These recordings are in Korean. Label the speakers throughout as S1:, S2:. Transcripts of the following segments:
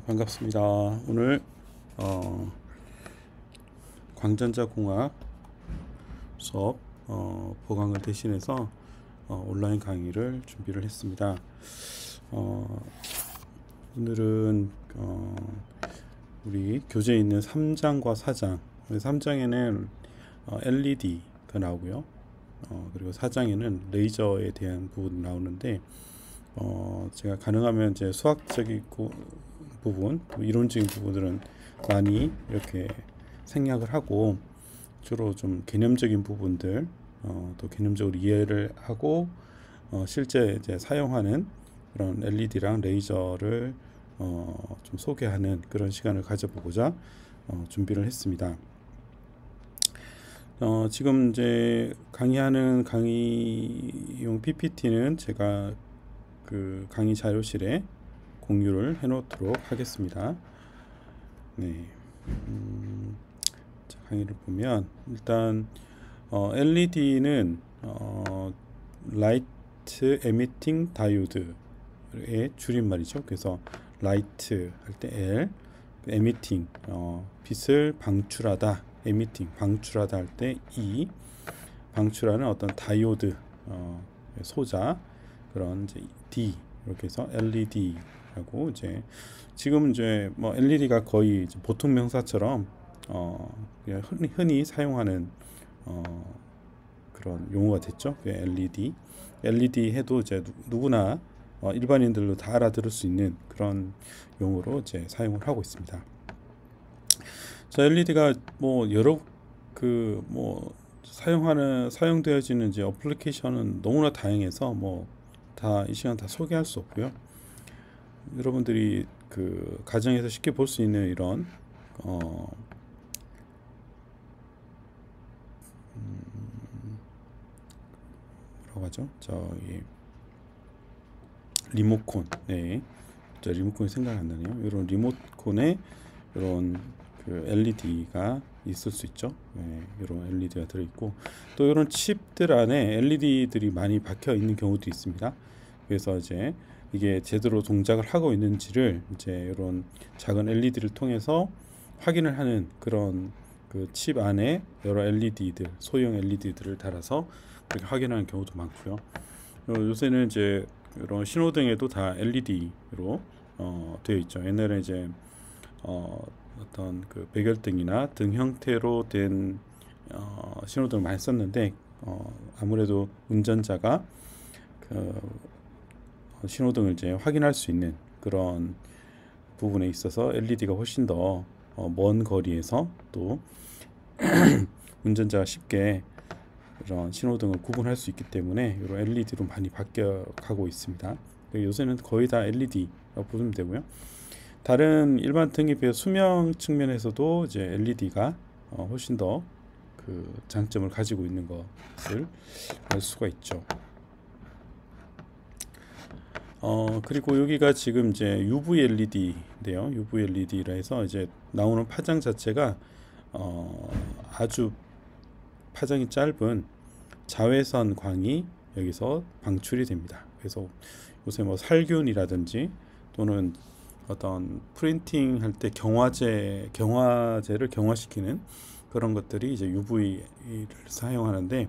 S1: 반갑습니다. 오늘 광전자공학 수업 보강을 대신해서 온라인 강의를 준비를 했습니다. 오늘은 우리 교재에 있는 3장과 4장, 3장에는 LED가 나오고요. 그리고 4장에는 레이저에 대한 부분이 나오는데 제가 가능하면 이제 수학적인 부분, 이론적인 부분들은 많이 이렇게 생략을 하고 주로 좀 개념적인 부분들 또 개념적으로 이해를 하고 실제 이제 사용하는 그런 LED랑 레이저를 좀 소개하는 그런 시간을 가져보고자 준비를 했습니다. 지금 이제 강의하는 강의용 PPT는 제가 그 강의 자료실에 공유를 해 놓도록 하겠습니다. 네. 자, 강의를 보면 일단 LED는 라이트 에미팅 다이오드의 줄임말이죠. 그래서 라이트 할 때 L, 에미팅 빛을 방출하다, 에미팅 방출하다 할 때 E, 방출하는 어떤 다이오드 소자 그런 이제 D 이렇게 해서 LED 하고 이제 지금 이제 뭐 LED가 거의 이제 보통 명사처럼 그냥 흔히 사용하는 그런 용어가 됐죠. LED 해도 이제 누구나 일반인들도 다 알아들을 수 있는 그런 용어로 이제 사용을 하고 있습니다. 자, LED가 뭐 여러 뭐 사용되어지는 이제 어플리케이션은 너무나 다양해서 뭐 다 이 시간 다 소개할 수 없고요. 여러분들이 그 가정에서 쉽게 볼 수 있는 이런 뭐라고 하죠? 저기 리모컨, 네, 저 리모컨이 생각이 안 나네요. 이런 리모컨에 이런 그 LED가 있을 수 있죠. 네, 이런 LED가 들어있고 또 이런 칩들 안에 LED들이 많이 박혀 있는 경우도 있습니다. 그래서 이제 이게 제대로 동작을 하고 있는지를 이제 이런 작은 LED를 통해서 확인을 하는 그런 그 칩 안에 여러 LED들, 소형 LED들을 달아서 그렇게 확인하는 경우도 많고요. 요새는 이제 이런 신호등에도 다 LED로 되어 있죠. 옛날에 이제 어떤 그 백열등이나 등 형태로 된 신호등을 많이 썼는데 아무래도 운전자가 그 신호등을 이제 확인할 수 있는 그런 부분에 있어서 LED가 훨씬 더 먼 거리에서 또 운전자가 쉽게 이런 신호등을 구분할 수 있기 때문에 이런 LED로 많이 바뀌어 가고 있습니다. 요새는 거의 다 LED라고 보시면 되고요. 다른 일반 등에 비해 수명 측면에서도 이제 LED가 훨씬 더 그 장점을 가지고 있는 것을 알 수가 있죠. 그리고 여기가 지금 이제 UV LED인데요. UV LED라 해서 이제 나오는 파장 자체가 아주 파장이 짧은 자외선 광이 여기서 방출이 됩니다. 그래서 요새 뭐 살균이라든지 또는 어떤 프린팅 할 때 경화제를 경화시키는 그런 것들이 이제 UV를 사용하는데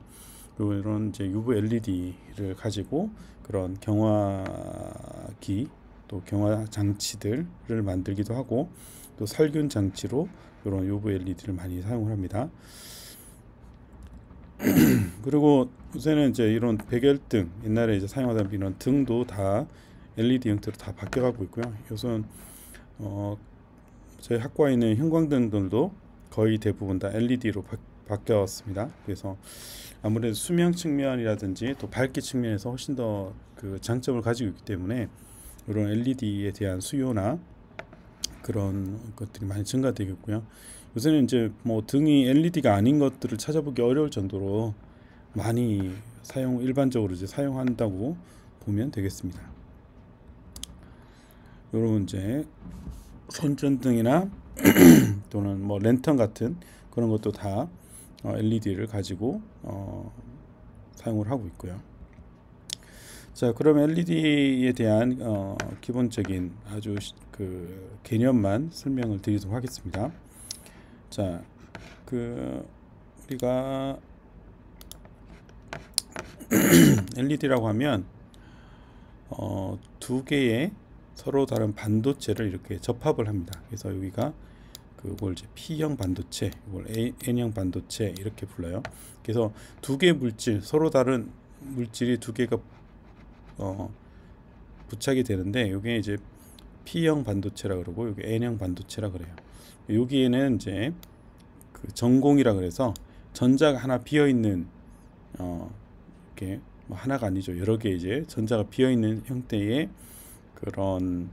S1: 이런 이제 UV LED를 가지고 그런 경화기 또 경화 장치들을 만들기도 하고 또 살균 장치로 이런 UV LED를 많이 사용을 합니다. 그리고 요새는 이제 이런 백열등, 옛날에 이제 사용하던 이런 등도 다 LED 형태로 다 바뀌어가고 있고요. 요즘 저희 학과에 있는 형광등들도 거의 대부분 다 LED로 바뀌었습니다. 그래서 아무래도 수명 측면이라든지 또 밝기 측면에서 훨씬 더 그 장점을 가지고 있기 때문에 이런 LED에 대한 수요나 그런 것들이 많이 증가되겠고요. 요새는 이제 뭐 등이 LED가 아닌 것들을 찾아보기 어려울 정도로 많이 일반적으로 이제 사용한다고 보면 되겠습니다. 요런 이제 손전등이나 또는 뭐 랜턴 같은 그런 것도 다 LED를 가지고 사용을 하고 있고요. 자, 그럼 LED에 대한 기본적인 아주 그 개념만 설명을 드리도록 하겠습니다. 자, 우리가 LED라고 하면 두 개의 서로 다른 반도체를 이렇게 접합을 합니다. 그래서 여기가 그걸 이제 P형 반도체, 이걸 N형 반도체 이렇게 불러요. 그래서 두 개의 물질, 서로 다른 물질이 두 개가 부착이 되는데, 이게 이제 P형 반도체라 그러고 여기 N형 반도체라 그래요. 여기에는 이제 그 전공이라 그래서 전자가 하나 비어 있는 이렇게 뭐 하나가 아니죠. 여러 개 이제 전자가 비어 있는 형태의 그런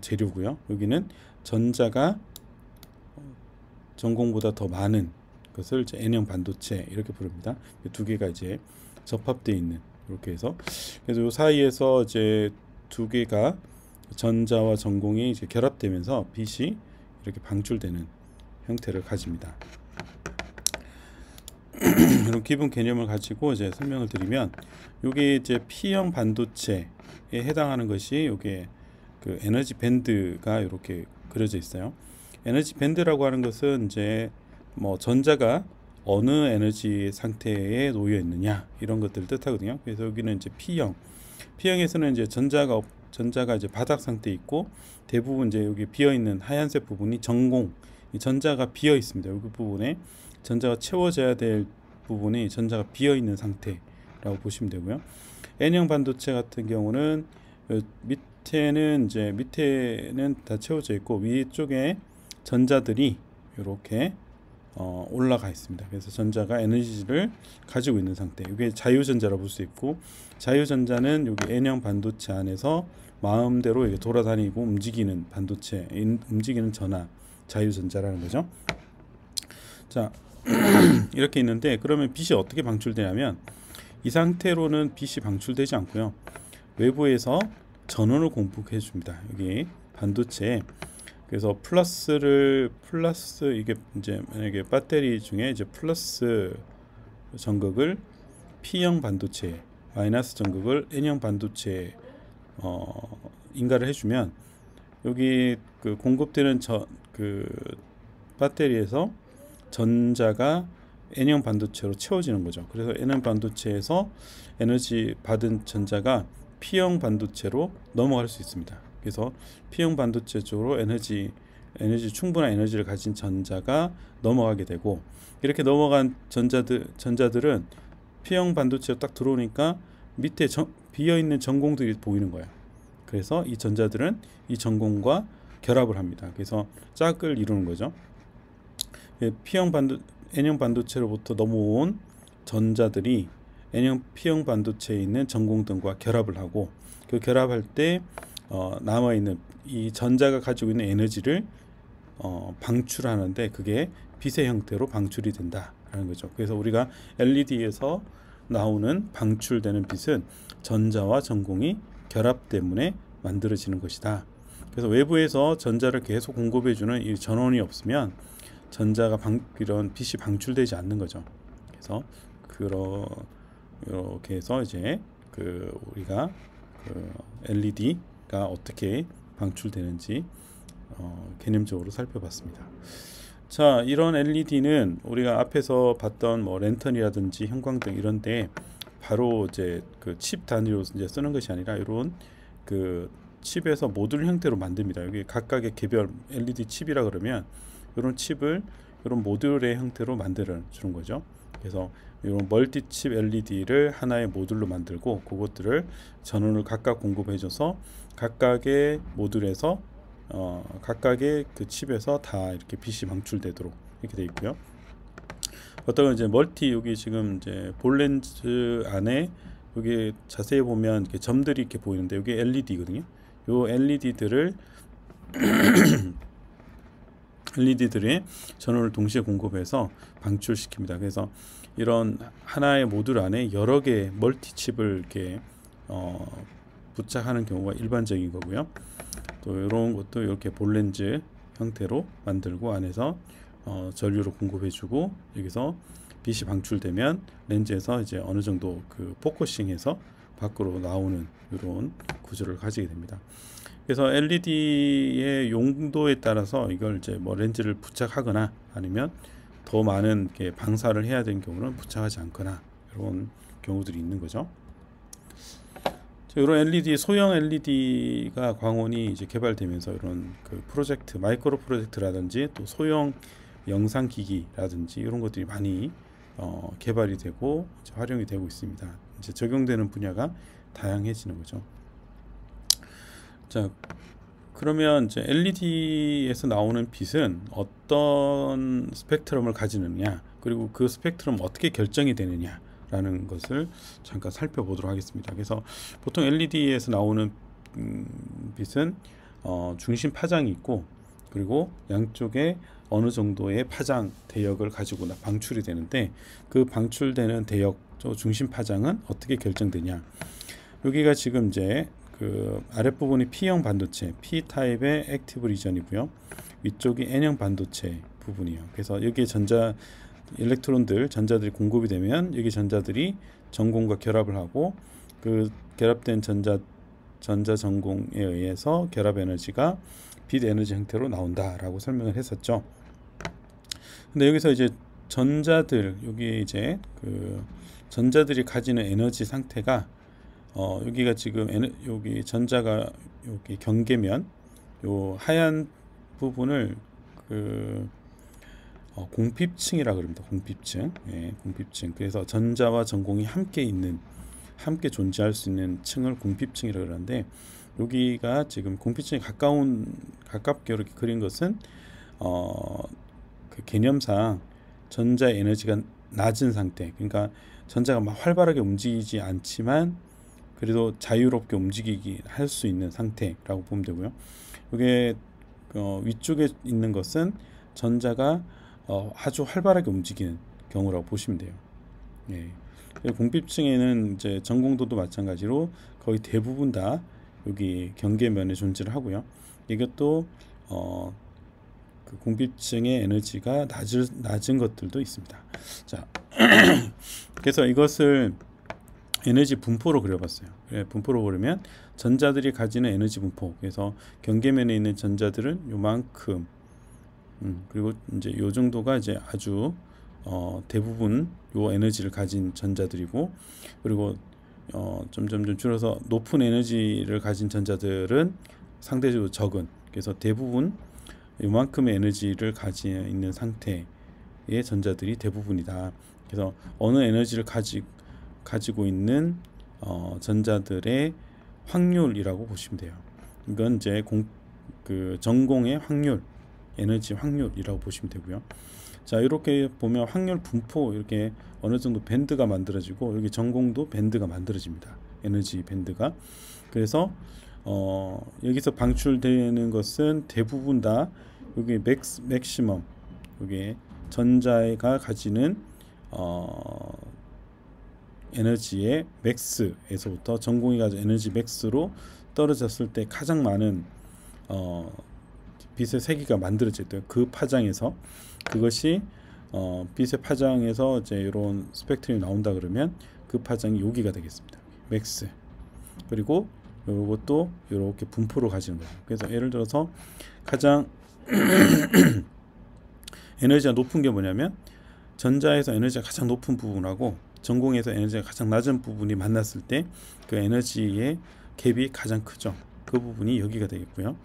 S1: 재료고요. 여기는 전자가 전공보다 더 많은 것을 이제 N형 반도체 이렇게 부릅니다. 두 개가 이제 접합되어 있는, 이렇게 해서, 그래서 이 사이에서 이제 두 개가 전자와 전공이 이제 결합되면서 빛이 이렇게 방출되는 형태를 가집니다. 그럼 기본 개념을 가지고 이제 설명을 드리면, 이게 이제 P형 반도체에 해당하는 것이 이게 그 에너지 밴드가 이렇게 그려져 있어요. 에너지 밴드라고 하는 것은 이제 뭐 전자가 어느 에너지 상태에 놓여 있느냐 이런 것들을 뜻하거든요. 그래서 여기는 이제 P형에서는 이제 전자가 이제 바닥 상태에 있고, 대부분 이제 여기 비어 있는 하얀색 부분이 전공, 이 전자가 비어 있습니다. 여기 부분에 전자가 채워져야 될 부분이 전자가 비어 있는 상태라고 보시면 되고요. N형 반도체 같은 경우는 밑에는 다 채워져 있고, 위쪽에 전자들이 이렇게 올라가 있습니다. 그래서 전자가 에너지를 가지고 있는 상태, 이게 자유전자라고 볼 수 있고, 자유전자는 여기 N형 반도체 안에서 마음대로 이렇게 돌아다니고 움직이는 반도체, 움직이는 전하, 자유전자라는 거죠. 자, 이렇게 있는데, 그러면 빛이 어떻게 방출되냐면, 이 상태로는 빛이 방출되지 않고요, 외부에서 전원을 공급해 줍니다. 여기 반도체에. 그래서 이게 이제 만약에 배터리 중에 이제 플러스 전극을 P형 반도체에, 마이너스 전극을 N형 반도체에 인가를 해주면, 여기 그 공급되는 배터리에서 전자가 N형 반도체로 채워지는 거죠. 그래서 N형 반도체에서 에너지 받은 전자가 P형 반도체로 넘어갈 수 있습니다. 그래서 P형 반도체 쪽으로 충분한 에너지를 가진 전자가 넘어가게 되고, 이렇게 넘어간 전자들은 P형 반도체로 딱 들어오니까 밑에 비어있는 전공들이 보이는 거예요. 그래서 이 전자들은 이 전공과 결합을 합니다. 그래서 짝을 이루는 거죠. N형 반도체로부터 넘어온 전자들이 P형 반도체에 있는 전공등과 결합을 하고, 그 결합할 때 남아있는 이 전자가 가지고 있는 에너지를 방출하는데, 그게 빛의 형태로 방출이 된다라는 거죠. 그래서 우리가 LED에서 나오는 방출되는 빛은 전자와 전공이 결합 때문에 만들어지는 것이다. 그래서 외부에서 전자를 계속 공급해주는 이 전원이 없으면 이런 빛이 방출되지 않는 거죠. 그래서 이렇게 해서 이제 우리가 LED가 어떻게 방출되는지 개념적으로 살펴봤습니다. 자, 이런 LED는 우리가 앞에서 봤던 뭐 랜턴이라든지 형광등 이런데 바로 이제 그 칩 단위로 이제 쓰는 것이 아니라, 이런 그 칩에서 모듈 형태로 만듭니다. 여기 각각의 개별 LED 칩이라 그러면, 이런 칩을 이런 모듈의 형태로 만들어 주는 거죠. 그래서 이런 멀티칩 LED를 하나의 모듈로 만들고, 그것들을 전원을 각각 공급해줘서 각각의 모듈에서 각각의 그 칩에서 다 이렇게 빛이 방출되도록 이렇게 되어 있고요. 어떤 이제 여기 지금 이제 볼렌즈 안에 여기 자세히 보면 이렇게 점들이 이렇게 보이는데, 여기 LED거든요. 요 LED들의 전원을 동시에 공급해서 방출시킵니다. 그래서 이런 하나의 모듈 안에 여러 개의 멀티칩을 이렇게 부착하는 경우가 일반적인 거고요. 또 이런 것도 이렇게 볼렌즈 형태로 만들고, 안에서 전류를 공급해주고, 여기서 빛이 방출되면 렌즈에서 이제 어느 정도 그 포커싱해서 밖으로 나오는 이런 구조를 가지게 됩니다. 그래서 LED의 용도에 따라서 이걸 이제 뭐 렌즈를 부착하거나 아니면 더 많은 게 방사를 해야 되는 경우는 부착하지 않거나 이런 경우들이 있는 거죠. 이런 LED, 소형 LED가 광원이 이제 개발되면서 이런 그 프로젝트, 마이크로 프로젝트라든지 또 소형 영상 기기라든지 이런 것들이 많이 개발이 되고 활용이 되고 있습니다. 이제 적용되는 분야가 다양해지는 거죠. 자, 그러면 이제 LED에서 나오는 빛은 어떤 스펙트럼을 가지느냐, 그리고 그 스펙트럼 어떻게 결정이 되느냐 라는 것을 잠깐 살펴보도록 하겠습니다. 그래서 보통 LED에서 나오는 빛은 중심 파장이 있고, 그리고 양쪽에 어느 정도의 파장 대역을 가지고 방출이 되는데, 그 방출되는 대역, 중심 파장은 어떻게 결정되냐. 여기가 지금 이제 그 아랫부분이 P형 반도체, P 타입의 액티브 리전이고요. 위쪽이 N형 반도체 부분이에요. 그래서 여기에 일렉트론들, 전자들이 공급이 되면 여기 전자들이 전공과 결합을 하고, 그 결합된 전자 전공에 의해서 결합 에너지가 빛 에너지 형태로 나온다라고 설명을 했었죠. 근데 여기서 이제 여기 이제 그 전자들이 가지는 에너지 상태가 여기가 지금 여기 전자가 여기 경계면 요 하얀 부분을 그 공핍층이라 그럽니다. 공핍층. 예, 공핍층. 그래서 전자와 전공이 함께 존재할 수 있는 층을 공핍층이라 그러는데, 여기가 지금 공핍층에 가깝게 이렇게 그린 것은 그 개념상 전자 에너지가 낮은 상태. 그러니까 전자가 막 활발하게 움직이지 않지만 그래도 자유롭게 움직이기 할 수 있는 상태라고 보면 되고요. 이게 위쪽에 있는 것은 전자가 아주 활발하게 움직이는 경우라고 보시면 돼요. 예. 공핍층에는 이제 전공도도 마찬가지로 거의 대부분 다 여기 경계면에 존재를 하고요. 이것도 그 공핍층의 에너지가 낮은 것들도 있습니다. 자, 그래서 이것을 에너지 분포로 그려봤어요. 분포로 그리면 전자들이 가지는 에너지 분포. 그래서 경계면에 있는 전자들은 요만큼, 그리고 이제 요 정도가 이제 아주 대부분 요 에너지를 가진 전자들이고, 그리고 점점 줄어서 높은 에너지를 가진 전자들은 상대적으로 적은, 그래서 대부분 요만큼의 에너지를 가지고 있는 상태의 전자들이 대부분이다. 그래서 어느 에너지를 가지고 있는 전자들의 확률이라고 보시면 돼요. 이건 이제 그 전공의 확률, 에너지 확률이라고 보시면 되고요. 자, 이렇게 보면 확률 분포, 이렇게 어느 정도 밴드가 만들어지고, 여기 전공도 밴드가 만들어집니다. 에너지 밴드가. 그래서 여기서 방출되는 것은 대부분 다 여기 맥시멈, 여기 전자가 가지는 에너지의 맥스에서부터 전공이 가진 에너지 맥스로 떨어졌을 때 가장 많은 빛의 세기가 만들어질 때, 그 파장에서, 그것이 빛의 파장에서 이제 이런 스펙트럼이 나온다 그러면 그 파장이 여기가 되겠습니다. 맥스. 그리고 이것도 이렇게 분포로 가지는 거예요. 그래서 예를 들어서 가장 에너지가 높은 게 뭐냐면, 전자에서 에너지가 가장 높은 부분하고 전공에서 에너지가 가장 낮은 부분이 만났을 때 그 에너지의 갭이 가장 크죠. 그 부분이 여기가 되겠고요.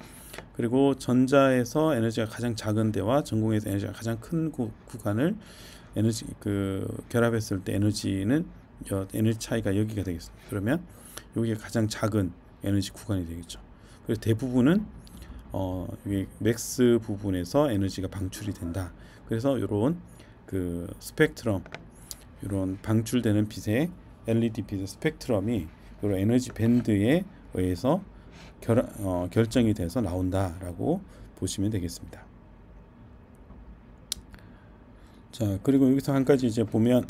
S1: 그리고 전자에서 에너지가 가장 작은 데와 전공에서 에너지가 가장 큰 구간을 결합했을 때 에너지 차이가 여기가 되겠습니다. 그러면 여기가 가장 작은 에너지 구간이 되겠죠. 그래서 대부분은 여기 맥스 부분에서 에너지가 방출이 된다. 그래서 이런 그 스펙트럼, 이런 방출되는 빛의 LED 빛의 스펙트럼이 이런 에너지 밴드에 의해서 결정이 돼서 나온다라고 보시면 되겠습니다. 자, 그리고 여기서 한 가지 이제 보면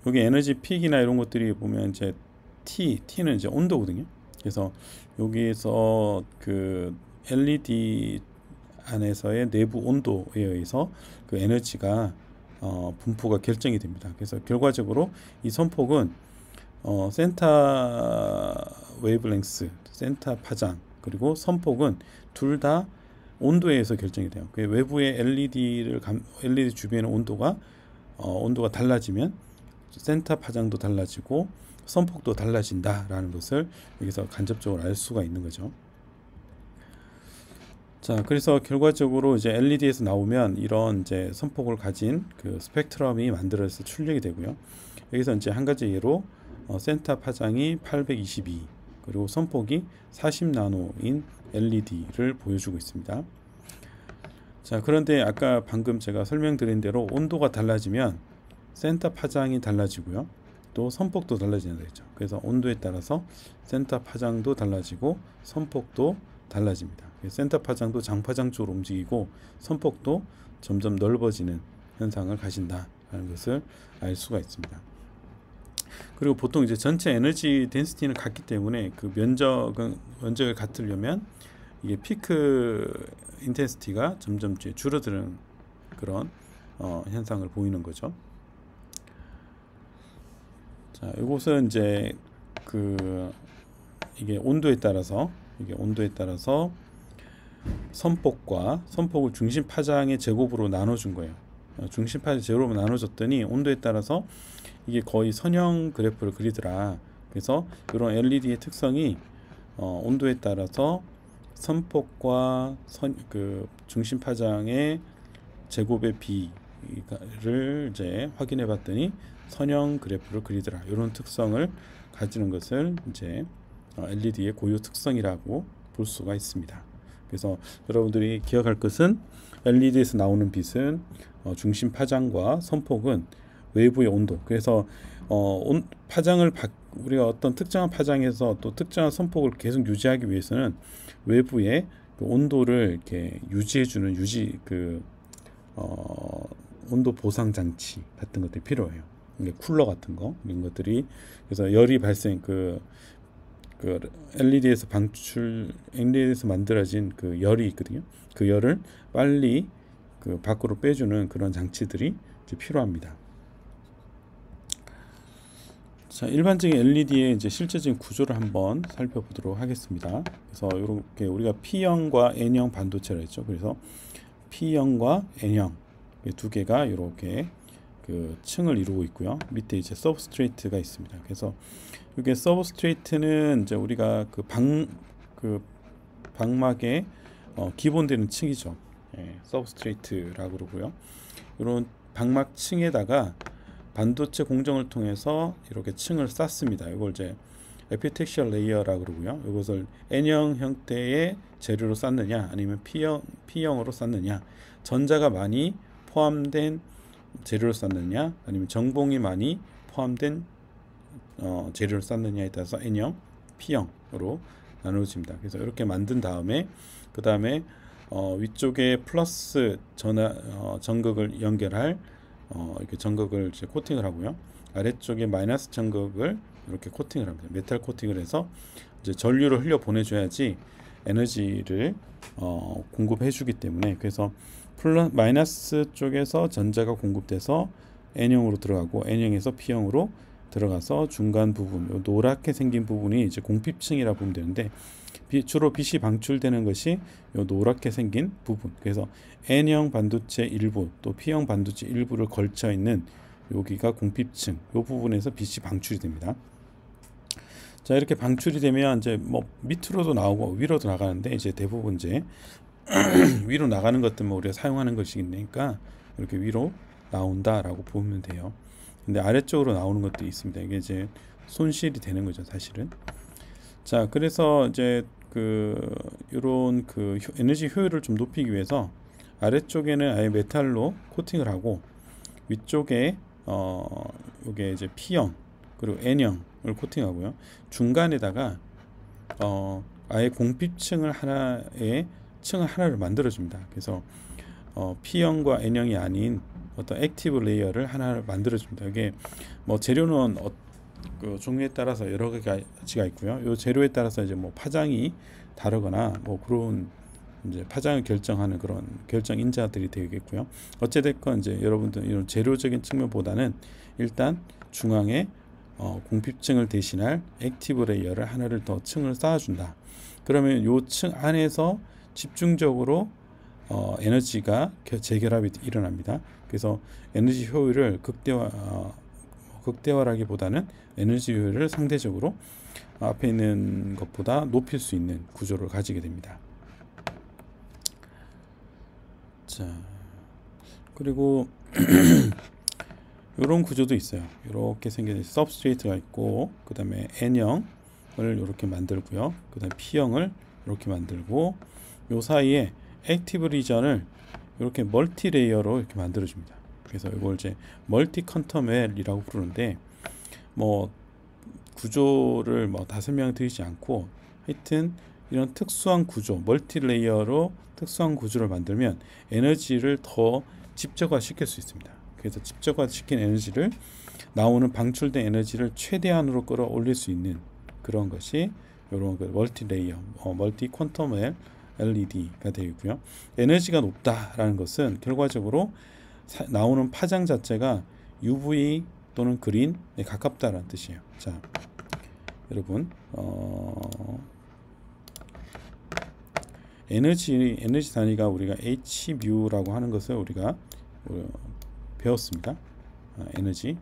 S1: 여기 에너지 픽이나 이런 것들이 보면 이제 T는 이제 온도거든요. 그래서 여기에서 그 LED 안에서의 내부 온도에 의해서 그 에너지가 분포가 결정이 됩니다. 그래서 결과적으로 이 선폭은 센터 웨이브랭스, 센터 파장 그리고 선폭은 둘 다 온도에 의해서 결정이 돼요. 그 외부의 LED 주변의 온도가 달라지면 센터 파장도 달라지고 선폭도 달라진다라는 것을 여기서 간접적으로 알 수가 있는 거죠. 자, 그래서 결과적으로 이제 LED에서 나오면 이런 이제 선폭을 가진 그 스펙트럼이 만들어서 출력이 되고요. 여기서 이제 한 가지 예로 센터 파장이 822 그리고 선폭이 40나노인 LED를 보여주고 있습니다. 자, 그런데 아까 방금 제가 설명드린 대로 온도가 달라지면 센터 파장이 달라지고요. 또 선폭도 달라진다 했죠. 그래서 온도에 따라서 센터 파장도 달라지고 선폭도 달라집니다. 센터 파장도 장파장 쪽으로 움직이고 선폭도 점점 넓어지는 현상을 가진다라는 것을 알 수가 있습니다. 그리고 보통 이제 전체 에너지 덴시티는 같기 때문에 그 면적을 같으려면 이게 피크 인텐시티가 점점 줄어드는 그런 현상을 보이는 거죠. 자, 이것은 이제 이게 온도에 따라서 선폭을 중심 파장의 제곱으로 나눠준 거예요. 중심 파장 제곱으로 나눠줬더니 온도에 따라서 이게 거의 선형 그래프를 그리더라. 그래서 이런 LED의 특성이 온도에 따라서 선폭과 중심 파장의 제곱의 비를 이제 확인해 봤더니 선형 그래프를 그리더라. 이런 특성을 가지는 것을 이제 LED의 고유 특성이라고 볼 수가 있습니다. 그래서 여러분들이 기억할 것은 LED에서 나오는 빛은 중심 파장과 선폭은 외부의 온도. 그래서 우리가 어떤 특정한 파장에서 또 특정한 선폭을 계속 유지하기 위해서는 외부의 그 온도를 이렇게 유지해주는 온도 보상 장치 같은 것들이 필요해요. 쿨러 같은 거 이런 것들이. 그래서 열이 발생 LED에서 만들어진 그 열이 있거든요. 그 열을 빨리 밖으로 빼주는 그런 장치들이 이제 필요합니다. 자, 일반적인 LED의 이제 실제적인 구조를 한번 살펴보도록 하겠습니다. 그래서 이렇게 우리가 P형과 N형 반도체를 했죠. 그래서 P형과 N형 두 개가 이렇게 층을 이루고 있고요. 밑에 이제 서브스트레이트가 있습니다. 그래서 이게 서브스트레이트는 이제 우리가 방막의 기본되는 층이죠. 서브스트레이트라고 그러고요. 이런 방막 층에다가 반도체 공정을 통해서 이렇게 층을 쌓습니다. 이걸 이제 에피텍시얼 레이어라고 그러고요. 이것을 N형 형태의 재료로 쌓느냐 아니면 P형으로 쌓느냐, 전자가 많이 포함된 재료를 쌓느냐 아니면 정봉이 많이 포함된 재료를 쌓느냐에 따라서 N형, P형으로 나누어집니다. 그래서 이렇게 만든 다음에 그 다음에 위쪽에 플러스 전극을 연결할 이렇게 전극을 이제 코팅을 하고요. 아래쪽에 마이너스 전극을 이렇게 코팅을 합니다. 메탈 코팅을 해서 이제 전류를 흘려 보내줘야지 에너지를 공급해 주기 때문에, 그래서 마이너스 쪽에서 전자가 공급돼서 N형으로 들어가고 N형에서 P형으로 들어가서 중간 부분, 노랗게 생긴 부분이 이제 공핍층이라 보면 되는데, 주로 빛이 방출되는 것이 요 노랗게 생긴 부분. 그래서 N형 반도체 일부 또 P형 반도체 일부를 걸쳐 있는 여기가 공핍층, 요 부분에서 빛이 방출이 됩니다. 자, 이렇게 방출이 되면 이제 뭐 밑으로도 나오고 위로도 나가는데, 이제 대부분 이제 위로 나가는 것들은 우리가 사용하는 것이니까 이렇게 위로 나온다라고 보면 돼요. 근데 아래쪽으로 나오는 것도 있습니다. 이게 이제 손실이 되는 거죠, 사실은. 자, 그래서 이제 이런 에너지 효율을 좀 높이기 위해서 아래쪽에는 아예 메탈로 코팅을 하고, 위쪽에 요게 이제 P형 그리고 N형을 코팅하고요. 중간에다가 아예 공핍층을 하나를 만들어줍니다. 그래서 P형과 N형이 아닌 어떤 액티브 레이어를 하나를 만들어줍니다. 이게 뭐 재료는 종류에 따라서 여러 가지가 있고요. 이 재료에 따라서 이제 뭐 파장이 다르거나 뭐 그런 이제 파장을 결정하는 그런 결정 인자들이 되겠고요. 어찌됐건 이제 여러분들 이런 재료적인 측면보다는 일단 중앙에 공핍층을 대신할 액티브 레이어를 하나를 더 층을 쌓아준다. 그러면 요 층 안에서 집중적으로 에너지가 재결합이 일어납니다. 그래서 에너지 효율을 극대화라기보다는 에너지 효율을 상대적으로 앞에 있는 것보다 높일 수 있는 구조를 가지게 됩니다. 자, 그리고 이런 구조도 있어요. 이렇게 생긴 서브스트레이트가 있고, 그 다음에 N형을 이렇게 만들고요. 그 다음에 P형을 이렇게 만들고, 요 사이에 액티브 리전을 이렇게 멀티 레이어로 이렇게 만들어 줍니다. 그래서 이걸 이제 멀티 컨텀웰이라고 부르는데, 뭐 구조를 뭐 다 설명드리지 않고, 하여튼 이런 특수한 구조, 멀티 레이어로 특수한 구조를 만들면 에너지를 더 집적화 시킬 수 있습니다. 그래서 집적화 시킨 에너지를, 나오는 방출된 에너지를 최대한으로 끌어올릴 수 있는 그런 것이 이런 그 멀티 레이어, 멀티 퀀텀 LED가 되고요. 에너지가 높다라는 것은 결과적으로 나오는 파장 자체가 UV 또는 그린에 가깝다라는 뜻이에요. 자, 여러분, 에너지 단위가 우리가 H뮤라고 하는 것을 우리가 배웠습니다. 에너지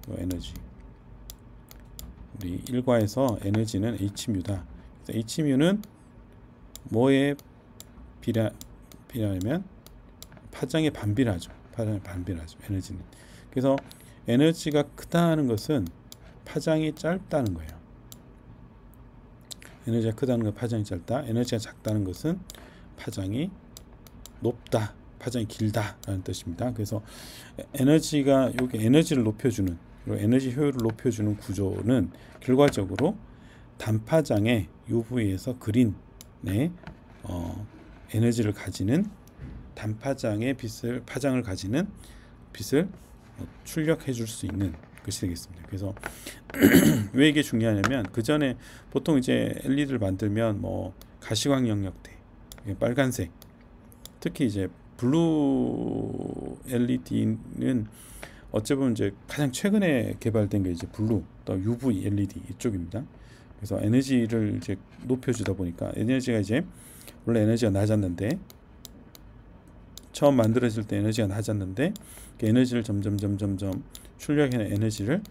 S1: 우리 일과에서 에너지는 H뮤다. H뮤는 뭐에 비례하면 파장에 반비례하죠. 에너지는. 그래서 에너지가 크다는 것은 파장이 짧다는 거예요. 에너지가 크다는 건 파장이 짧다. 에너지가 작다는 것은 파장이 높다, 파장이 길다라는 뜻입니다. 그래서 에너지가 여기 에너지를 높여주는, 에너지 효율을 높여주는 구조는 결과적으로 단파장의 UV에서 그린의 에너지를 가지는 단파장의 파장을 가지는 빛을 출력해 줄 수 있는 것이 되겠습니다. 그래서 왜 이게 중요하냐면, 그 전에 보통 이제 LED를 만들면 뭐 가시광 영역대, 빨간색, 특히 이제 블루 LED는 어찌 보면 이제 가장 최근에 개발된 게 이제 블루, 또 UV LED 이쪽입니다. 그래서 에너지를 이제 높여주다 보니까 에너지가 이제 원래 에너지가 낮았는데, 처음 만들어질 때 에너지가 낮았는데 그 에너지를 점점 출력해낸 에너지를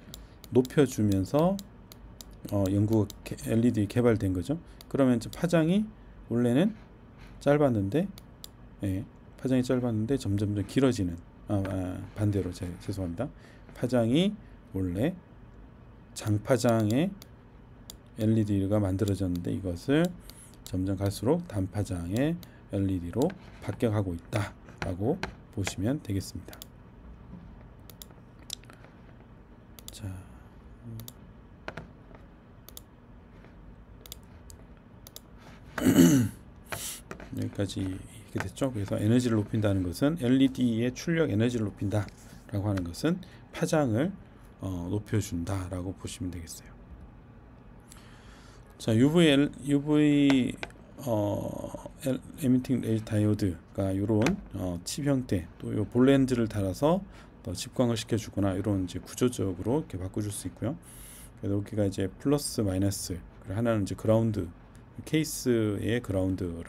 S1: 높여주면서 연구 LED 개발된 거죠. 그러면 이제 파장이 원래는 짧았는데, 파장이 짧았는데 점점 길어지는, 반대로 죄송합니다. 파장이 원래 장파장의 LED가 만들어졌는데 이것을 점점 갈수록 단파장의 LED로 바뀌어가고 있다라고 보시면 되겠습니다. 자, 여기까지 이렇게 됐죠. 그래서 에너지를 높인다는 것은, LED의 출력 에너지를 높인다라고 하는 것은 파장을 높여준다라고 보시면 되겠어요. 자, UV 에미팅 레이 다이오드가 이런 칩 형태, 또 요 볼 렌즈를 달아서 집광을 시켜주거나 이런 이제 구조적으로 이렇게 바꿔줄 수 있고요. 그래서 여기가 이제 플러스 마이너스, 하나는 이제 그라운드, 케이스의 그라운드를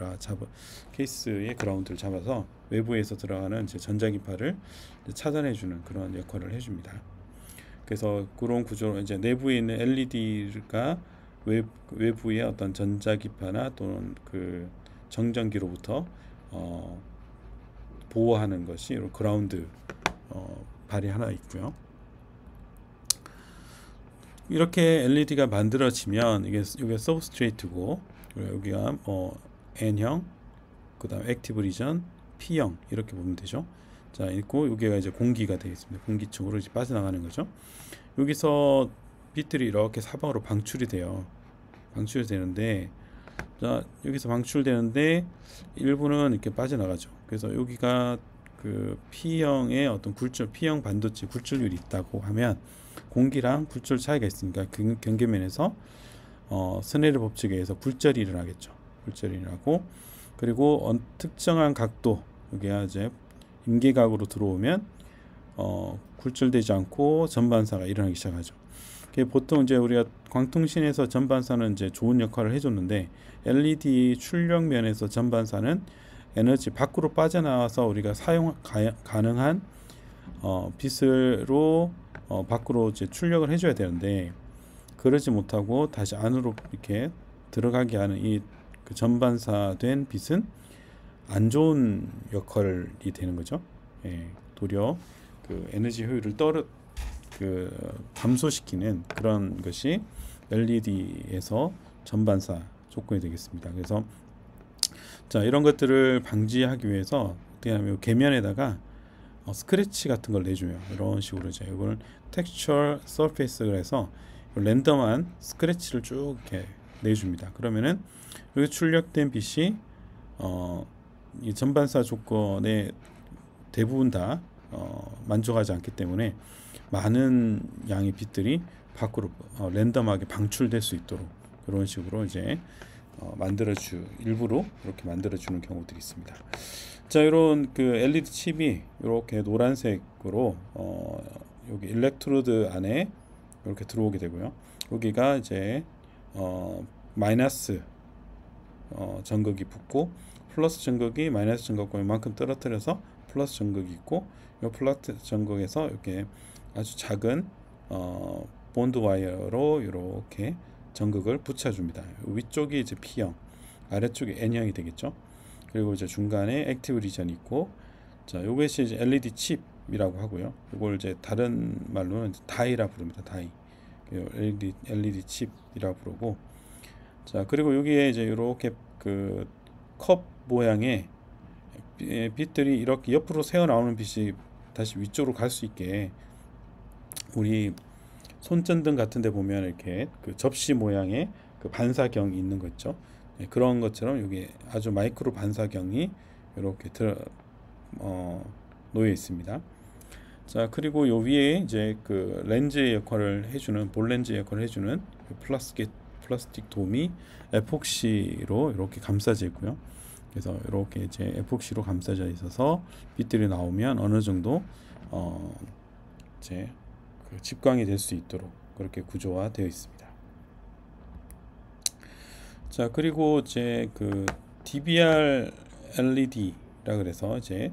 S1: 잡아서 외부에서 들어가는 이제 전자기파를 차단해주는 그런 역할을 해줍니다. 그래서 그런 구조로 이제 내부에 있는 LED가 외부의 어떤 전자기파나 또는 그 정전기로부터 보호하는 것이 그라운드 발이 하나 있고요. 이렇게 LED가 만들어지면 이게 서브스트레이트고, 여기가 N형, 그 다음 액티브 리전, P형 이렇게 보면 되죠. 자, 있고 여기가 이제 공기가 되겠습니다. 공기 쪽으로 이제 빠져나가는 거죠. 여기서 빛들이 이렇게 사방으로 방출이 되는데, 자, 여기서 방출되는데 일부는 이렇게 빠져나가죠. 그래서 여기가 그 P형의 어떤 P형 반도체 굴절율이 있다고 하면, 공기랑 굴절 차이가 있으니까 그 경계면에서 스네르 법칙에 의해서 굴절이 일어나겠죠. 굴절이 일어나고, 그리고 특정한 각도, 이게 이제 임계각으로 들어오면 굴절되지 않고 전반사가 일어나기 시작하죠. 보통 이제 우리가 광통신에서 전반사는 이제 좋은 역할을 해줬는데, LED 출력 면에서 전반사는 에너지 밖으로 빠져나와서 우리가 사용 가능한 빛으로 밖으로 이제 출력을 해줘야 되는데, 그러지 못하고 다시 안으로 이렇게 들어가게 하는 이 그 전반사된 빛은 안 좋은 역할이 되는 거죠. 예, 도리어 그 에너지 효율을 감소시키는 그런 것이 LED에서 전반사 조건이 되겠습니다. 그래서 자, 이런 것들을 방지하기 위해서 어떻게 하면 궤면에다가 스크래치 같은 걸 내주면, 이런 식으로 이제 이걸 텍스처 서페이스를 해서 랜덤한 스크래치를 쭉 이렇게 내줍니다. 그러면은 여기 출력된 빛이 이 전반사 조건에 대부분 다 만족하지 않기 때문에 많은 양의 빛들이 밖으로 랜덤하게 방출될 수 있도록 그런 식으로 이제 일부러 이렇게 만들어주는 경우들이 있습니다. 자, 이런 그 LED 칩이 이렇게 노란색으로 여기 일렉트로드 안에 이렇게 들어오게 되고요. 여기가 이제 마이너스 전극이 붙고, 플러스 전극이 마이너스 전극과 이만큼 떨어뜨려서 플러스 전극이 있고, 이 플러스 전극에서 이렇게 아주 작은 본드 와이어로 이렇게 전극을 붙여줍니다. 위쪽이 이제 P형, 아래쪽이 N형이 되겠죠. 그리고 이제 중간에 액티브 리전이 있고, 자, 요것이 이제 LED 칩이라고 하고요. 이걸 이제 다른 말로는 다이라 부릅니다. 다이. LED 칩이라고 부르고, 자, 그리고 여기에 이제 이렇게 그 컵 모양의 빛들이 이렇게 옆으로 새어 나오는 빛이 다시 위쪽으로 갈 수 있게, 우리 손전등 같은 데 보면 이렇게 그 접시 모양의 그 반사경이 있는 거 있죠. 네, 그런 것처럼 여기 아주 마이크로 반사경이 이렇게 놓여 있습니다. 자, 그리고 요 위에 이제 그 렌즈의 역할을 해주는, 볼 렌즈의 역할을 해주는 플라스틱 돔이 에폭시로 이렇게 감싸져 있고요. 그래서 이렇게 이제 에폭시로 감싸져 있어서 빛들이 나오면 어느 정도 이제 그 집광이 될 수 있도록 그렇게 구조화되어 있습니다. 자, 그리고 이제 그 DBR LED라 그래서 이제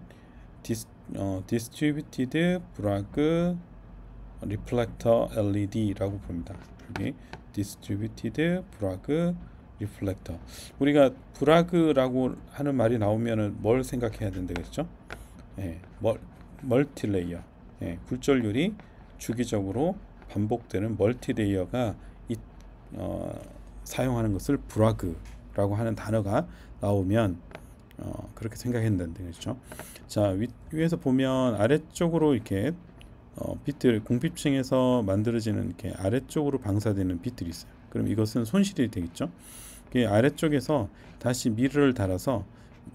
S1: Distributed Bragg Reflector LED라고 부릅니다. 여기 Distributed Bragg Reflector. 우리가 브라그라고 하는 말이 나오면은 뭘 생각해야 된다 그랬죠? 예, 멀티레이어. 예, 굴절율이 주기적으로 반복되는 멀티레이어가 사용하는 것을 브라그라고 하는 단어가 나오면 그렇게 생각했는데, 그렇죠? 자, 위에서 보면 아래쪽으로 이렇게 빛들, 공비층에서 만들어지는 이렇게 아래쪽으로 방사되는 빛들이 있어요. 그럼 이것은 손실이 되겠죠? 아래쪽에서 다시 미러를 달아서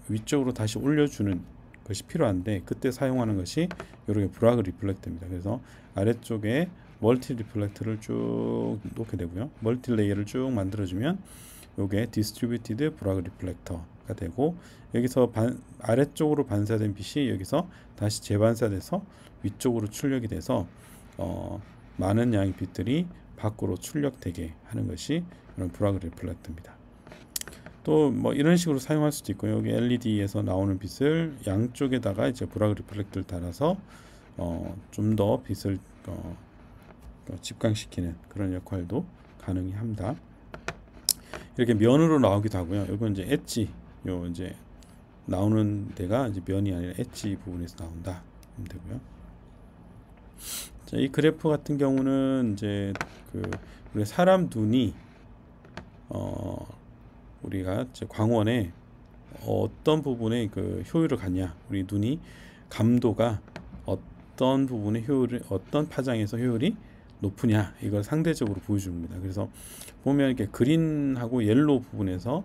S1: 위쪽으로 다시 올려주는 것이 필요한데, 그때 사용하는 것이 이렇게 브라그 리플렉터입니다. 그래서 아래쪽에 멀티 리플렉터를 쭉 놓게 되고요. 멀티 레이어를 쭉 만들어주면 이게 디스트리뷰티드 브라그 리플렉터가 되고, 여기서 아래쪽으로 반사된 빛이 여기서 다시 재반사돼서 위쪽으로 출력이 돼서 많은 양의 빛들이 밖으로 출력되게 하는 것이 이런 브라그 리플렉터입니다. 또 뭐 이런 식으로 사용할 수도 있고요. 여기 LED에서 나오는 빛을 양쪽에다가 이제 브라그 리플렉터를 달아서 좀 더 빛을 집광시키는 그런 역할도 가능히 합니다. 이렇게 면으로 나오기도 하고요. 이건 이제 엣지, 요 이제 나오는 데가 이제 면이 아니라 엣지 부분에서 나온다 하면 되고요. 자, 이 그래프 같은 경우는 이제 우리 사람 눈이 우리가 이제 광원에 어떤 부분에 그 효율을 갖냐, 우리 눈이 감도가 어떤 부분의 효율이, 어떤 파장에서 효율이 높으냐, 이걸 상대적으로 보여줍니다. 그래서 보면 이렇게 그린하고 옐로우 부분에서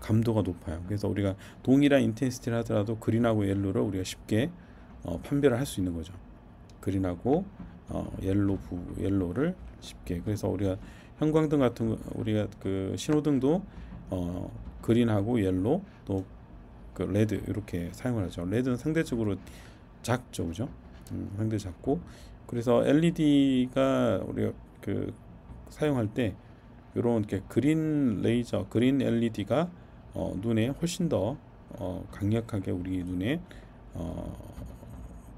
S1: 감도가 높아요. 그래서 우리가 동일한 인텐시티를 하더라도 그린하고 옐로우를 우리가 쉽게 판별을 할 수 있는 거죠. 그린하고 옐로우를 쉽게. 그래서 우리가 형광등 같은 거, 우리가 그 신호등도 그린하고 옐로 또 그 레드 이렇게 사용을 하죠. 레드는 상대적으로 작죠, 그죠? 상대 작고 그래서 LED가 우리가 그 사용할 때 이런 이렇게 그린 레이저, 그린 LED가 눈에 훨씬 더 강력하게 우리 눈에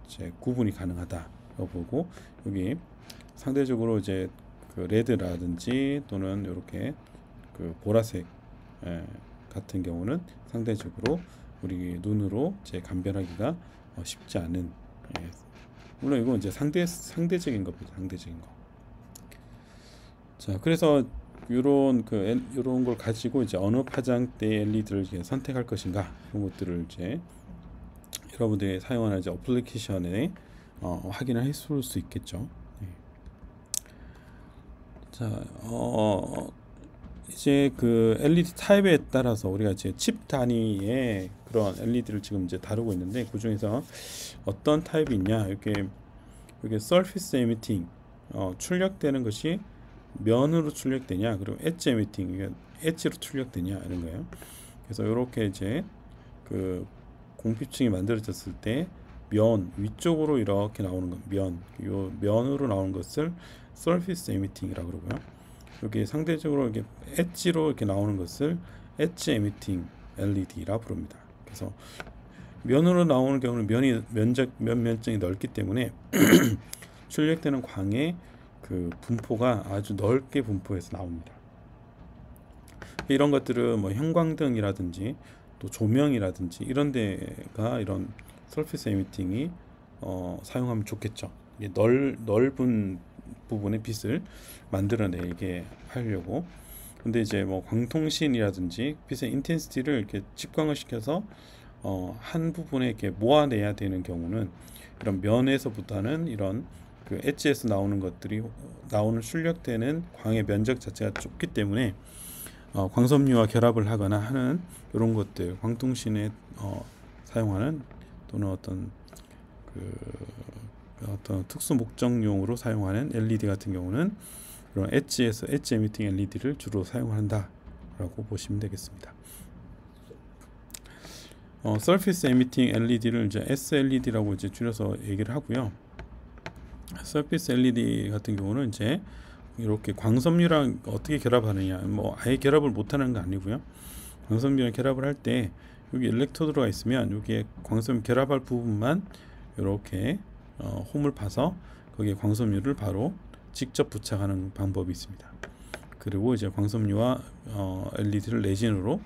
S1: 이제 구분이 가능하다고 보고 여기 상대적으로 이제 그 레드라든지 또는 이렇게 그 보라색 같은 경우는 상대적으로 우리 눈으로 제 감별하기가 쉽지 않은 물론 이건 이제 상대적인 겁니다. 상대적인 거. 자, 그래서 요런 걸 가지고 이제 어느 파장대의 LED를 선택할 것인가 이런 것들을 이제 여러분들이 사용하는 이제 어플리케이션에 확인을 해볼 수 있겠죠. 네. 자, 이제 그 LED 타입에 따라서 우리가 이제 칩 단위의 그런 LED를 지금 이제 다루고 있는데 그 중에서 어떤 타입이 있냐 이렇게 surface emitting 출력되는 것이 면으로 출력되냐 그리고 엣지 에미팅 엣지로 출력되냐 이런 거예요. 그래서 이렇게 이제 그 공피층이 만들어졌을 때 면 위쪽으로 이렇게 나오는 것 요 면으로 나오는 것을 surface emitting이라고 그러고요. 여기 상대적으로 이렇게 엣지로 이렇게 나오는 것을 엣지 에미팅 LED라 부릅니다. 그래서 면으로 나오는 경우는 면적이 넓기 때문에 출력되는 광의 그 분포가 아주 넓게 분포해서 나옵니다. 이런 것들은 뭐 형광등이라든지 또 조명이라든지 이런 데가 이런 서피스 에미팅이 사용하면 좋겠죠. 넓은 부분의 빛을 만들어내게 하려고. 근데 이제 뭐 광통신이라든지 빛의 인텐시티를 이렇게 집광을 시켜서 한 부분에 이렇게 모아내야 되는 경우는 이런 면에서보다는 이런 그 엣지에서 나오는 것들이 출력되는 광의 면적 자체가 좁기 때문에 광섬유와 결합을 하거나 하는 이런 것들 광통신에 사용하는 또는 어떤 특수 목적용으로 사용하는 LED 같은 경우는 그런 엣지 에미팅 LED를 주로 사용한다라고 보시면 되겠습니다. Surface Emitting LED를 이제 SLED라고 이제 줄여서 얘기를 하고요. Surface LED 같은 경우는 이제 이렇게 광섬유랑 어떻게 결합하느냐, 뭐 아예 결합을 못하는 거 아니고요. 광섬유랑 결합을 할 때 여기 일렉트로드가 있으면 여기에 광섬유 결합할 부분만 이렇게 홈을 파서 거기에 광섬유를 바로 직접 부착하는 방법이 있습니다. 그리고 이제 광섬유와 LED를 레진으로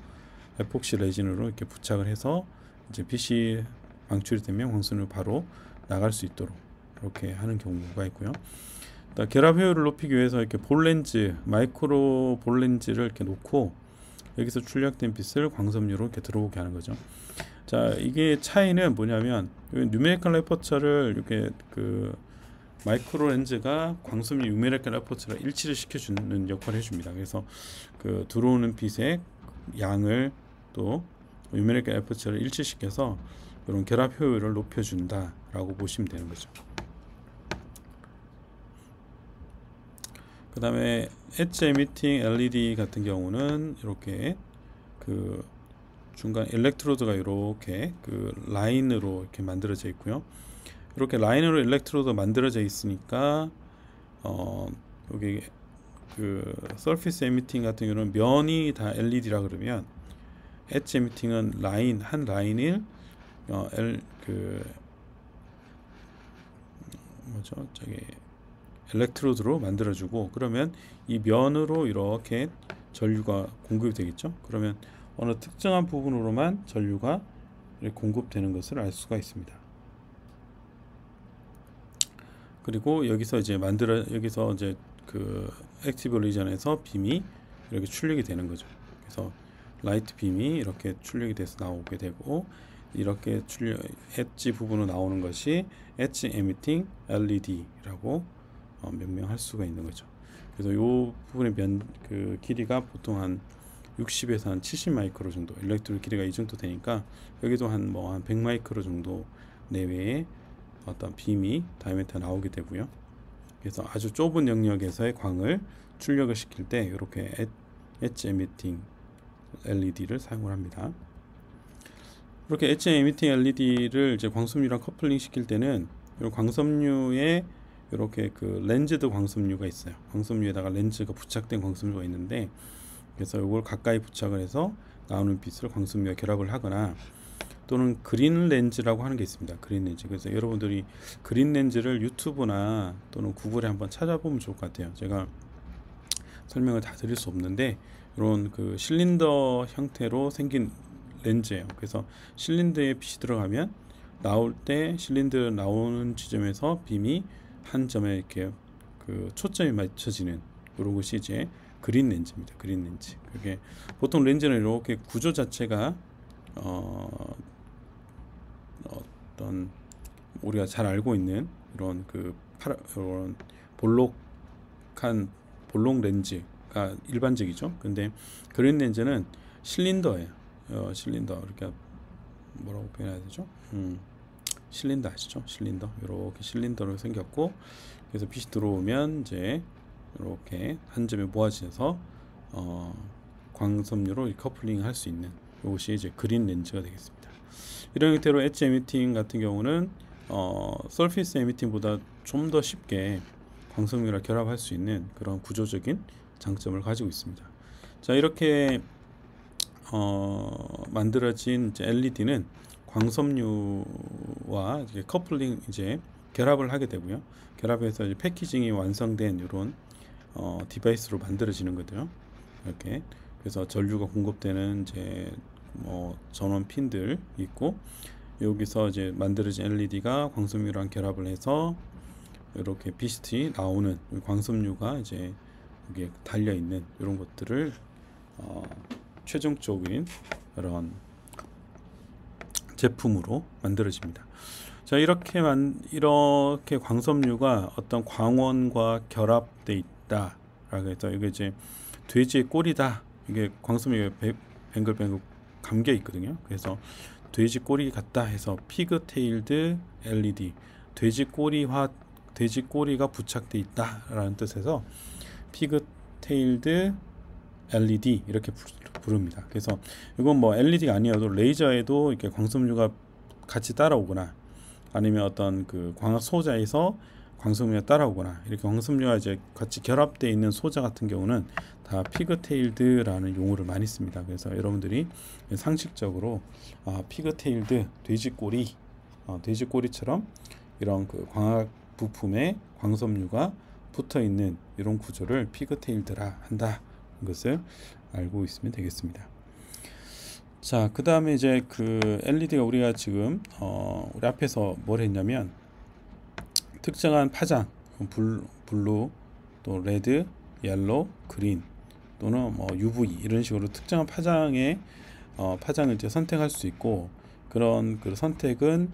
S1: 에폭시 레진으로 이렇게 부착을 해서 이제 빛이 방출이 되면 광섬유 바로 나갈 수 있도록 이렇게 하는 경우가 있고요. 결합 효율을 높이기 위해서 이렇게 볼렌즈, 마이크로 볼렌즈를 이렇게 놓고 여기서 출력된 빛을 광섬유로 이렇게 들어오게 하는 거죠. 자, 이게 차이는 뭐냐면 뉴메리컬 레퍼처를 이렇게 그 마이크로 렌즈가 광섬유 뉴메리컬 레퍼처를 일치를 시켜주는 역할을 해줍니다. 그래서 그 들어오는 빛의 양을 또 뉴메리컬 레퍼처를 일치시켜서 이런 결합 효율을 높여준다라고 보시면 되는 거죠. 그 다음에 엣지 에미팅 LED 같은 경우는 이렇게 그 중간 일렉트로드가 이렇게 그 라인으로 이렇게 만들어져 있고요. 이렇게 라인으로 일렉트로드가 만들어져 있으니까 여기 그 서피스 에미팅 같은 경우는 면이 다 LED라 그러면 엣지 에미팅은 한 라인을 일렉트로드로 만들어주고 그러면 이 면으로 이렇게 전류가 공급이 되겠죠. 그러면 어느 특정한 부분으로만 전류가 공급되는 것을 알 수가 있습니다. 그리고 여기서 이제 그 액티브 리전에서 빔이 이렇게 출력이 되는 거죠. 그래서 라이트 빔이 이렇게 출력이 돼서 나오게 되고 이렇게 엣지 부분으로 나오는 것이 엣지 에미팅 LED라고 명명할 수가 있는 거죠. 그래서 이 부분의 그 길이가 보통 한 60에서 한 70 마이크로 정도, 일렉트로드 길이가 이 정도 되니까 여기도 한 100 마이크로 정도 내외의 어떤 빔이 다이아미터 나오게 되고요. 그래서 아주 좁은 영역에서의 광을 출력을 시킬 때 이렇게 엣지 에미팅 LED를 사용을 합니다. 이렇게 엣지 에미팅 LED를 이제 광섬유랑 커플링 시킬 때는 이 광섬유에 이렇게 그 렌즈드 광섬유가 있어요. 광섬유에다가 렌즈가 부착된 광섬유가 있는데, 그래서 이걸 가까이 부착을 해서 나오는 빛을 광섬유와 결합을 하거나, 또는 그린 렌즈라고 하는 게 있습니다. 그린 렌즈. 그래서 여러분들이 그린 렌즈를 유튜브나 또는 구글에 한번 찾아보면 좋을 것 같아요. 제가 설명을 다 드릴 수 없는데, 이런 그 실린더 형태로 생긴 렌즈예요. 그래서 실린더에 빛이 들어가면 나올 때 실린더 나오는 지점에서 빔이 한 점에 이렇게 그 초점이 맞춰지는 이런 것이 이제 그린 렌즈입니다. 그린 렌즈. 그게 보통 렌즈는 이렇게 구조 자체가 어떤 우리가 잘 알고 있는 이런 그 이런 볼록 렌즈가 일반적이죠. 근데 그린 렌즈는 실린더예요. 실린더, 이렇게 뭐라고 표현해야 되죠? 실린더 아시죠? 실린더. 이렇게 실린더로 생겼고, 그래서 빛이 들어오면 이제 이렇게 한 점에 모아져서 광섬유로 커플링 할 수 있는 이것이 이제 그린 렌즈가 되겠습니다. 이런 형태로 엣지 에미팅 같은 경우는 서피스 에미팅보다 좀 더 쉽게 광섬유랑 결합할 수 있는 그런 구조적인 장점을 가지고 있습니다. 자, 이렇게 만들어진 이제 LED는 광섬유와 이제 커플링 이제 결합을 하게 되고요. 결합해서 이제 패키징이 완성된 이런 디바이스로 만들어지는 거죠. 이렇게. 그래서 전류가 공급되는 이제 전원 핀들 있고, 여기서 이제 만들어진 LED가 광섬유랑 결합을 해서 이렇게 빛이 나오는 광섬유가 이제 여기에 달려 있는 이런 것들을 최종적인 이런 제품으로 만들어집니다. 자, 이렇게 광섬유가 어떤 광원과 결합돼 있다라고 해서 이게 이제 돼지의 꼬리다. 이게 광섬유가 뱅글뱅글 감겨 있거든요. 그래서 돼지 꼬리 같다 해서 피그테일드 LED, 돼지 꼬리가 부착돼 있다라는 뜻에서 피그테일드 LED 이렇게 부릅니다. 그래서 이건 뭐 LED가 아니어도 레이저에도 이렇게 광섬유가 같이 따라오거나, 아니면 어떤 그 광학 소자에서 광섬유가 따라오거나, 이렇게 광섬유가 이제 같이 결합되어 있는 소자 같은 경우는 다 피그테일드라는 용어를 많이 씁니다. 그래서 여러분들이 상식적으로 피그테일드 돼지꼬리처럼 이런 그 광학 부품에 광섬유가 붙어 있는 이런 구조를 피그테일드라 한다. 것을 알고 있으면 되겠습니다. 자, 그 다음에 이제 그 LED가 우리가 지금 우리 앞에서 뭘 했냐면, 특정한 파장, 블루, 또 레드, 옐로우, 그린, 또는 뭐 UV 이런 식으로 특정한 파장의 파장을 이제 선택할 수 있고, 그런 그 선택은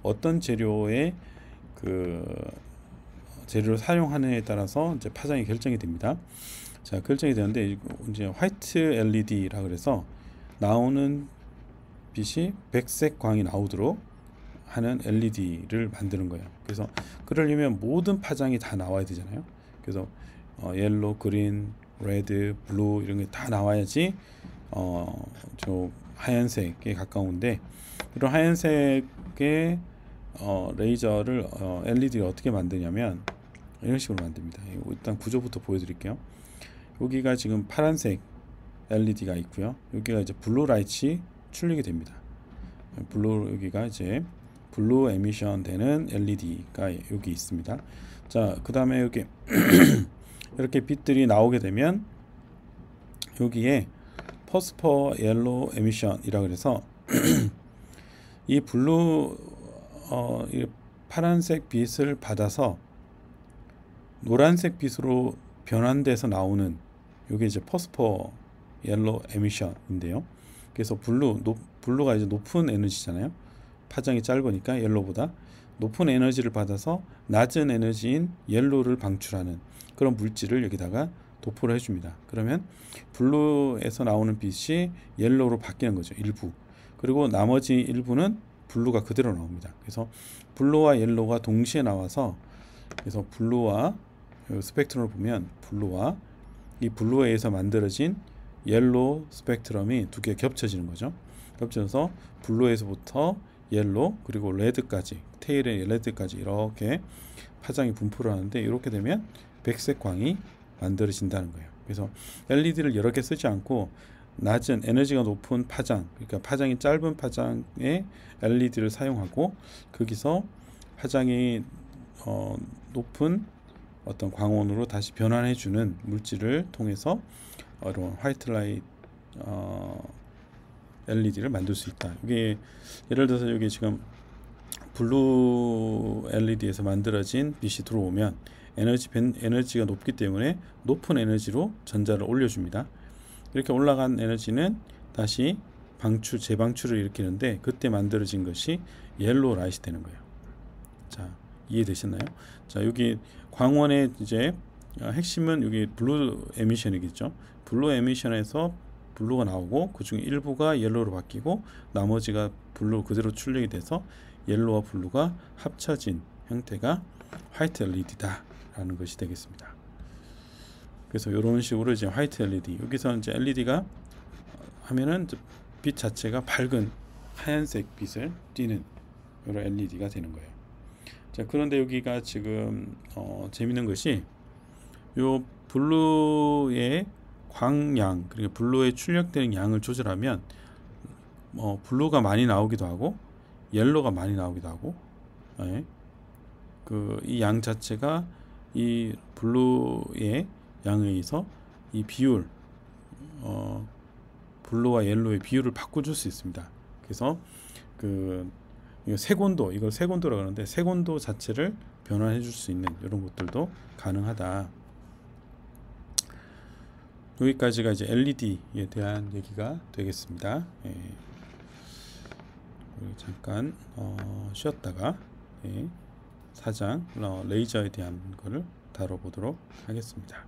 S1: 어떤 재료의 그 재료를 사용하느냐에 따라서 이제 파장이 결정이 됩니다. 자, 결정이 되는데, 이제 화이트 LED라 그래서 나오는 빛이 백색 광이 나오도록 하는 LED를 만드는 거예요. 그래서 그러려면 모든 파장이 다 나와야 되잖아요. 그래서 옐로우, 그린, 레드, 블루 이런 게 다 나와야지 저 하얀색에 가까운데, 이런 하얀색의 레이저를 LED를 어떻게 만드냐면 이런 식으로 만듭니다. 일단 구조부터 보여드릴게요. 여기가 지금 파란색 LED가 있고요. 여기가 이제 블루 라이트 출력이 됩니다. 여기가 이제 블루 에미션 되는 LED가 여기 있습니다. 자, 그 다음에 여기 이렇게 빛들이 나오게 되면 여기에 퍼스퍼 옐로우 에미션이라고 해서 이 이 파란색 빛을 받아서 노란색 빛으로 변환돼서 나오는 이게 이제 퍼스퍼 옐로우 에미션인데요. 그래서 블루가 이제 높은 에너지잖아요. 파장이 짧으니까 옐로우보다 높은 에너지를 받아서 낮은 에너지인 옐로우를 방출하는 그런 물질을 여기다가 도포를 해줍니다. 그러면 블루에서 나오는 빛이 옐로우로 바뀌는 거죠. 일부. 그리고 나머지 일부는 블루가 그대로 나옵니다. 그래서 블루와 옐로우가 동시에 나와서, 그래서 블루와 스펙트럼을 보면 블루와 이 블루에 의해서 만들어진 옐로우 스펙트럼이 두 개 겹쳐지는 거죠. 겹쳐서 블루에서부터 옐로우 그리고 레드까지, 테일의 레드까지 이렇게 파장이 분포를 하는데, 이렇게 되면 백색 광이 만들어진다는 거예요. 그래서 LED를 여러 개 쓰지 않고 낮은 에너지가 높은 파장, 그러니까 파장이 짧은 파장의 LED를 사용하고, 거기서 파장이 높은 어떤 광원으로 다시 변환해 주는 물질을 통해서 이런 화이트 라이트 LED를 만들 수 있다. 이게 예를 들어서 여기 지금 블루 LED에서 만들어진 빛이 들어오면 에너지가 높기 때문에 높은 에너지로 전자를 올려줍니다. 이렇게 올라간 에너지는 다시 재방출을 일으키는데, 그때 만들어진 것이 옐로우 라이트이 되는 거예요. 자, 이해되셨나요? 자, 여기 광원의 이제 핵심은 여기 블루 에미션이겠죠. 블루 에미션에서 블루가 나오고, 그 중에 일부가 옐로우로 바뀌고 나머지가 블루 그대로 출력이 돼서 옐로우와 블루가 합쳐진 형태가 화이트 LED다 라는 것이 되겠습니다. 그래서 이런 식으로 이제 화이트 LED, 여기서 이제 LED가 하면은 빛 자체가 밝은 하얀색 빛을 띠는 이런 LED가 되는 거예요. 자, 그런데 여기가 지금 재밌는 것이, 요 블루의 광양, 그러니까 블루에 출력되는 양을 조절하면 블루가 많이 나오기도 하고 옐로우가 많이 나오기도 하고, 예. 이 양 자체가 이 블루의 양에 의해서 이 비율, 블루와 옐로우의 비율을 바꿔줄 수 있습니다. 그래서 색온도, 이걸 색온도라고 하는데, 색온도 자체를 변환해 줄 수 있는 이런 것들도 가능하다. 여기까지가 이제 LED에 대한 얘기가 되겠습니다. 예. 잠깐 쉬었다가 4장 레이저에 대한 거를 다뤄보도록 하겠습니다.